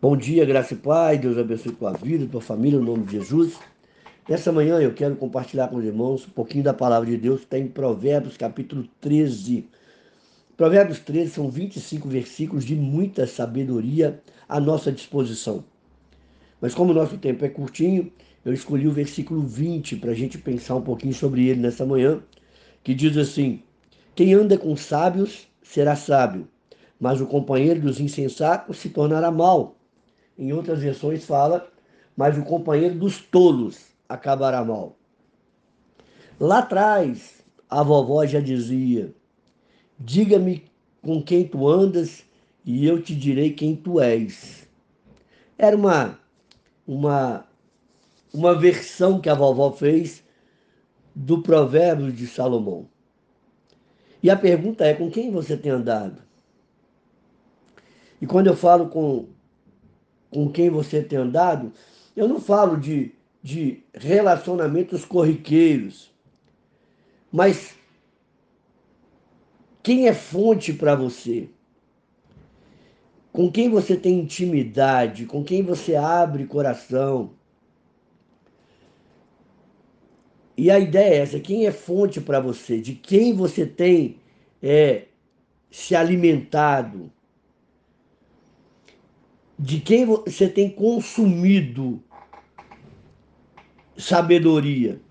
Bom dia, graça e paz. Deus abençoe tua vida, tua família, no nome de Jesus. Nessa manhã eu quero compartilhar com os irmãos um pouquinho da palavra de Deus que está em Provérbios, capítulo 13. Provérbios 13 são 25 versículos de muita sabedoria à nossa disposição. Mas como o nosso tempo é curtinho, eu escolhi o versículo 20 para a gente pensar um pouquinho sobre ele nessa manhã, que diz assim: Quem anda com sábios será sábio, mas o companheiro dos insensatos se tornará mau. Em outras versões fala, mas o companheiro dos tolos acabará mal. Lá atrás, a vovó já dizia: diga-me com quem tu andas e eu te direi quem tu és. Era uma, uma versão que a vovó fez do Provérbio de Salomão. E a pergunta é: com quem você tem andado? E quando eu falo com quem você tem andado, eu não falo de relacionamentos corriqueiros, mas quem é fonte para você? Com quem você tem intimidade? Com quem você abre coração? E a ideia é essa: quem é fonte para você? De quem você tem se alimentado? De quem você tem consumido sabedoria?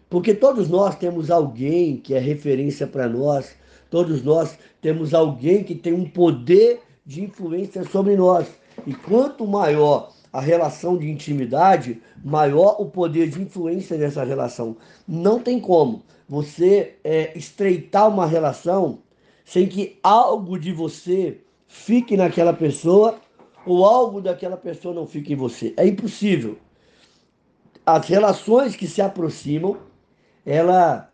Porque todos nós temos alguém que é referência para nós, todos nós temos alguém que tem um poder de influência sobre nós. E quanto maior a relação de intimidade, maior o poder de influência dessa relação. Não tem como você estreitar uma relação sem que algo de você fique naquela pessoa ou algo daquela pessoa não fique em você. É impossível. As relações que se aproximam, ela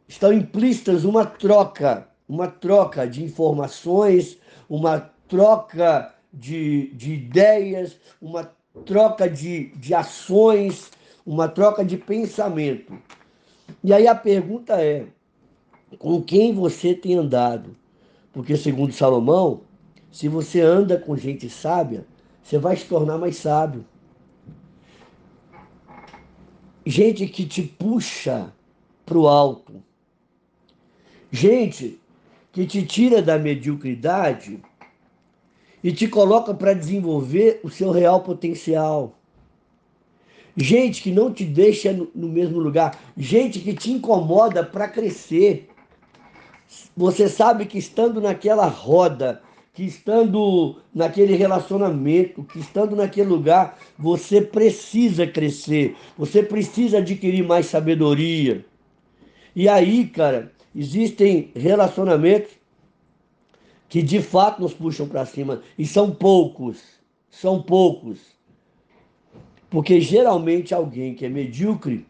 estão implícitas uma troca de informações, uma troca de ideias, uma troca de ações, uma troca de pensamento. E aí a pergunta é: com quem você tem andado? Porque, segundo Salomão, se você anda com gente sábia, você vai se tornar mais sábio. Gente que te puxa para o alto. Gente que te tira da mediocridade e te coloca para desenvolver o seu real potencial. Gente que não te deixa no mesmo lugar. Gente que te incomoda para crescer. Você sabe que estando naquela roda, que estando naquele relacionamento, que estando naquele lugar, você precisa crescer, você precisa adquirir mais sabedoria. E aí, cara, existem relacionamentos que de fato nos puxam para cima, e são poucos, porque geralmente alguém que é medíocre,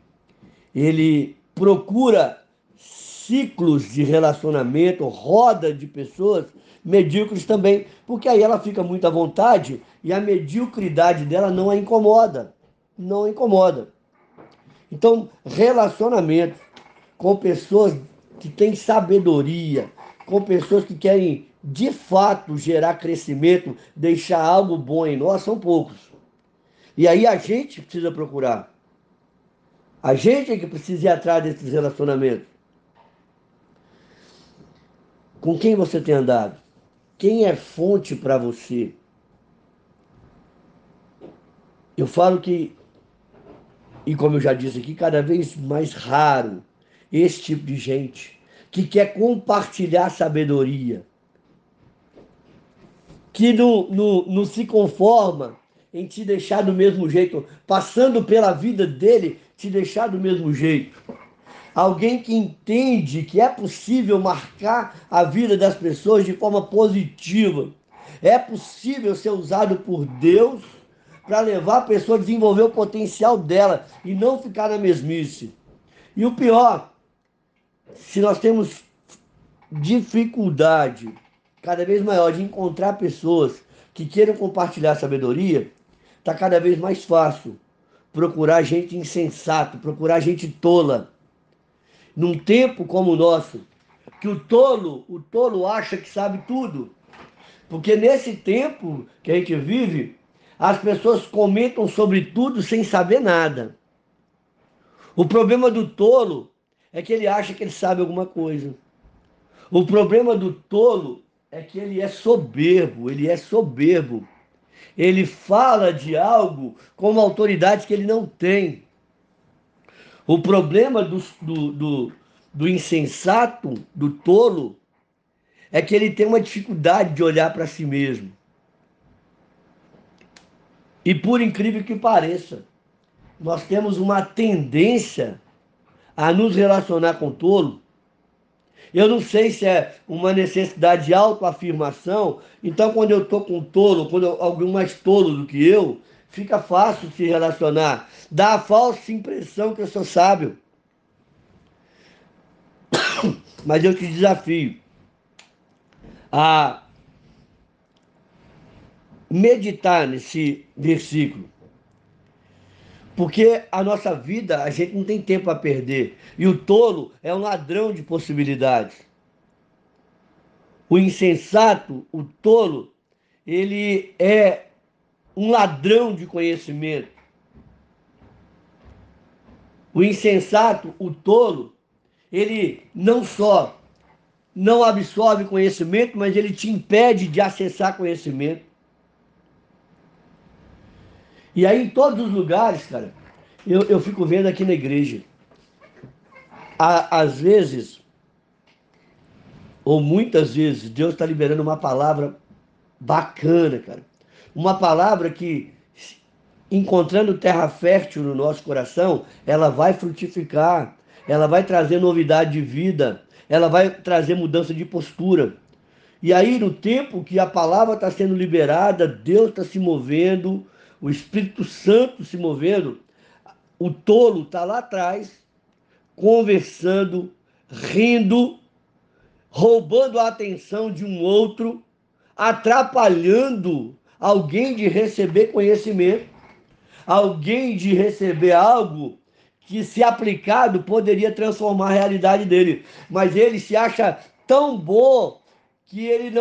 ele procura ciclos de relacionamento, roda de pessoas medíocres também, porque aí ela fica muito à vontade e a mediocridade dela não a incomoda, não a incomoda. Então, relacionamento com pessoas que têm sabedoria, com pessoas que querem de fato gerar crescimento, deixar algo bom em nós, são poucos. E aí a gente precisa procurar. A gente é que precisa ir atrás desses relacionamentos. Com quem você tem andado? Quem é fonte para você? Eu falo que, e como eu já disse aqui, cada vez mais raro esse tipo de gente que quer compartilhar sabedoria, que não se conforma em te deixar do mesmo jeito, passando pela vida dele, te deixar do mesmo jeito. Alguém que entende que é possível marcar a vida das pessoas de forma positiva. É possível ser usado por Deus para levar a pessoa a desenvolver o potencial dela e não ficar na mesmice. E o pior, se nós temos dificuldade cada vez maior de encontrar pessoas que queiram compartilhar sabedoria, está cada vez mais fácil procurar gente insensata, procurar gente tola. Num tempo como o nosso, que o tolo acha que sabe tudo. Porque nesse tempo que a gente vive, as pessoas comentam sobre tudo sem saber nada. O problema do tolo é que ele acha que ele sabe alguma coisa. O problema do tolo é que ele é soberbo, ele é soberbo. Ele fala de algo com uma autoridade que ele não tem. O problema do insensato, do tolo, é que ele tem uma dificuldade de olhar para si mesmo. E por incrível que pareça, nós temos uma tendência a nos relacionar com o tolo. Eu não sei se é uma necessidade de autoafirmação. Então, quando eu estou com tolo, quando alguém mais tolo do que eu, fica fácil se relacionar. Dá a falsa impressão que eu sou sábio. Mas eu te desafio a meditar nesse versículo. Porque a nossa vida, a gente não tem tempo a perder. E o tolo é um ladrão de possibilidades. O insensato, o tolo, ele é um ladrão de conhecimento. O insensato, o tolo, ele não só não absorve conhecimento, mas ele te impede de acessar conhecimento. E aí, em todos os lugares, cara, eu fico vendo aqui na igreja, às vezes, ou muitas vezes, Deus está liberando uma palavra bacana, cara. Uma palavra que, encontrando terra fértil no nosso coração, ela vai frutificar, ela vai trazer novidade de vida, ela vai trazer mudança de postura. E aí, no tempo que a palavra está sendo liberada, Deus está se movendo, o Espírito Santo se movendo, o tolo está lá atrás, conversando, rindo, roubando a atenção de um outro, atrapalhando alguém de receber conhecimento, alguém de receber algo que, se aplicado, poderia transformar a realidade dele. Mas ele se acha tão bom que ele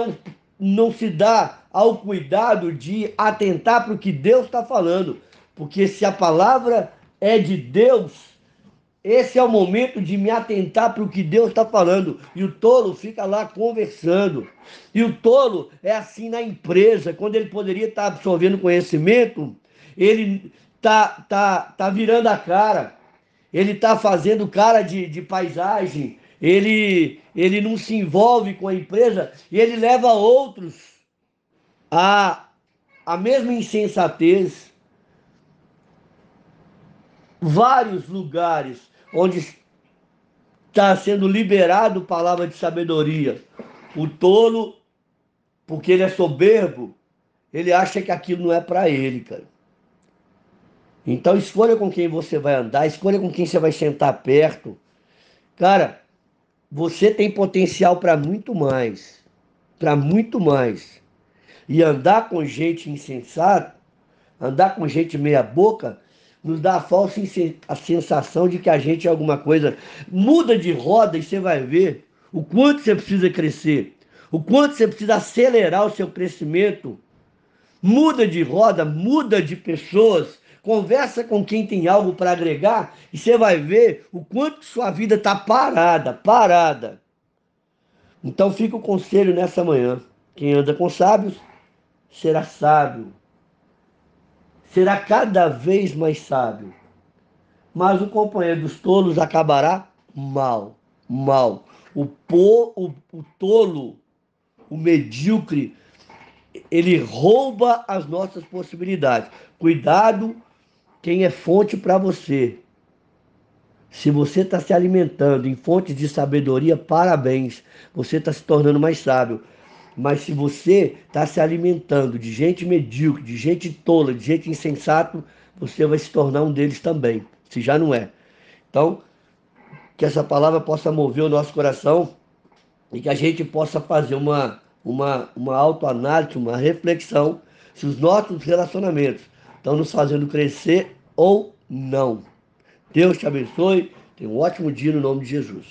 não se dá ao cuidado de atentar para o que Deus está falando. Porque se a palavra é de Deus, esse é o momento de me atentar para o que Deus está falando. E o tolo fica lá conversando. E o tolo é assim na empresa, quando ele poderia estar absorvendo conhecimento, ele tá virando a cara. Ele está fazendo cara de paisagem. Ele não se envolve com a empresa e ele leva outros a mesma insensatez. Vários lugares onde está sendo liberado palavra de sabedoria. O tolo, porque ele é soberbo, ele acha que aquilo não é para ele, cara. Então escolha com quem você vai andar, escolha com quem você vai sentar perto. Cara, você tem potencial para muito mais, para muito mais. E andar com gente insensata, andar com gente meia boca, nos dá a falsa a sensação de que a gente é alguma coisa. Muda de roda e você vai ver o quanto você precisa crescer, o quanto você precisa acelerar o seu crescimento. Muda de roda, muda de pessoas, conversa com quem tem algo para agregar e você vai ver o quanto sua vida está parada. Então fica o conselho nessa manhã. Quem anda com sábios será sábio. Será cada vez mais sábio. Mas o companheiro dos tolos acabará mal. O tolo, o medíocre, ele rouba as nossas possibilidades. Cuidado, quem é fonte para você. Se você está se alimentando em fontes de sabedoria, parabéns. Você está se tornando mais sábio. Mas se você está se alimentando de gente medíocre, de gente tola, de gente insensato, você vai se tornar um deles também, se já não é. Então, que essa palavra possa mover o nosso coração e que a gente possa fazer uma autoanálise, uma reflexão se os nossos relacionamentos estão nos fazendo crescer ou não. Deus te abençoe. Tenha um ótimo dia no nome de Jesus.